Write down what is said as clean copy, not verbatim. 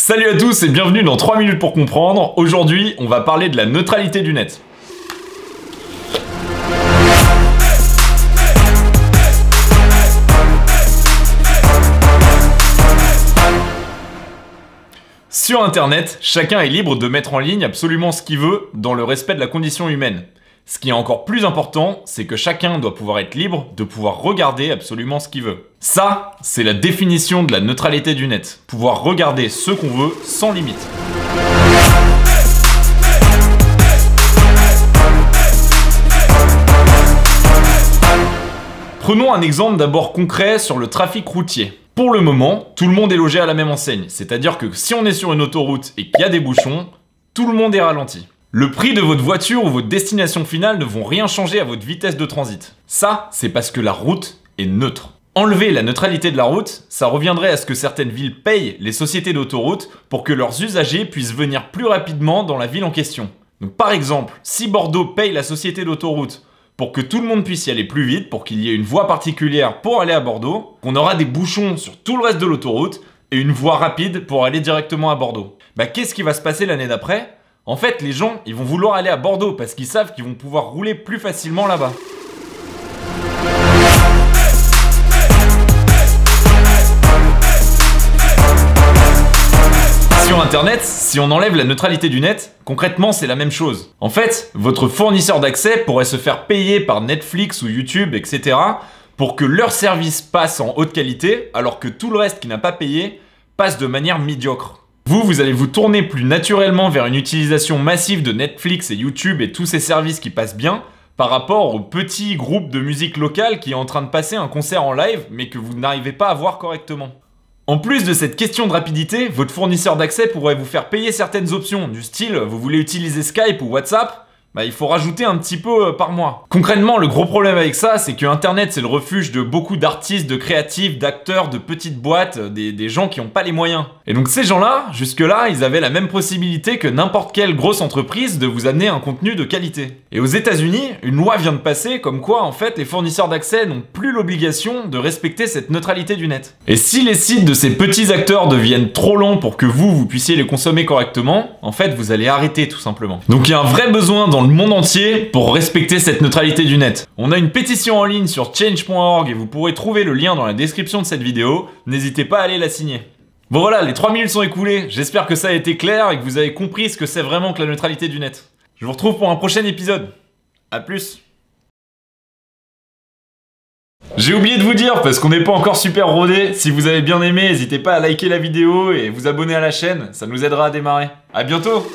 Salut à tous et bienvenue dans 3 minutes pour comprendre. Aujourd'hui, on va parler de la neutralité du net. Sur Internet, chacun est libre de mettre en ligne absolument ce qu'il veut dans le respect de la condition humaine. Ce qui est encore plus important, c'est que chacun doit pouvoir être libre de pouvoir regarder absolument ce qu'il veut. Ça, c'est la définition de la neutralité du net. Pouvoir regarder ce qu'on veut sans limite. Prenons un exemple d'abord concret sur le trafic routier. Pour le moment, tout le monde est logé à la même enseigne. C'est-à-dire que si on est sur une autoroute et qu'il y a des bouchons, tout le monde est ralenti. Le prix de votre voiture ou votre destination finale ne vont rien changer à votre vitesse de transit. Ça, c'est parce que la route est neutre. Enlever la neutralité de la route, ça reviendrait à ce que certaines villes payent les sociétés d'autoroutes pour que leurs usagers puissent venir plus rapidement dans la ville en question. Donc par exemple, si Bordeaux paye la société d'autoroute pour que tout le monde puisse y aller plus vite, pour qu'il y ait une voie particulière pour aller à Bordeaux, on aura des bouchons sur tout le reste de l'autoroute et une voie rapide pour aller directement à Bordeaux. Qu'est-ce qui va se passer l'année d'après ? En fait, les gens, ils vont vouloir aller à Bordeaux parce qu'ils savent qu'ils vont pouvoir rouler plus facilement là-bas. Sur Internet, si on enlève la neutralité du net, concrètement, c'est la même chose. En fait, votre fournisseur d'accès pourrait se faire payer par Netflix ou YouTube, etc. pour que leur service passe en haute qualité, alors que tout le reste qui n'a pas payé passe de manière médiocre. Vous allez vous tourner plus naturellement vers une utilisation massive de Netflix et YouTube et tous ces services qui passent bien par rapport au petit groupe de musique locale qui est en train de passer un concert en live mais que vous n'arrivez pas à voir correctement. En plus de cette question de rapidité, votre fournisseur d'accès pourrait vous faire payer certaines options, du style vous voulez utiliser Skype ou WhatsApp, il faut rajouter un petit peu par mois. Concrètement, le gros problème avec ça, c'est que Internet, c'est le refuge de beaucoup d'artistes, de créatifs, d'acteurs, de petites boîtes, des gens qui n'ont pas les moyens. Et donc ces gens-là, jusque-là, ils avaient la même possibilité que n'importe quelle grosse entreprise de vous amener un contenu de qualité. Et aux États-Unis, une loi vient de passer comme quoi, en fait, les fournisseurs d'accès n'ont plus l'obligation de respecter cette neutralité du net. Et si les sites de ces petits acteurs deviennent trop longs pour que vous puissiez les consommer correctement, en fait, vous allez arrêter tout simplement. Donc il y a un vrai besoin dans le monde entier pour respecter cette neutralité du net. On a une pétition en ligne sur change.org et vous pourrez trouver le lien dans la description de cette vidéo. N'hésitez pas à aller la signer. Bon voilà, les 3 minutes sont écoulées. J'espère que ça a été clair et que vous avez compris ce que c'est vraiment que la neutralité du net. Je vous retrouve pour un prochain épisode. A plus. J'ai oublié de vous dire, parce qu'on n'est pas encore super rodé, si vous avez bien aimé, n'hésitez pas à liker la vidéo et vous abonner à la chaîne, ça nous aidera à démarrer. A bientôt!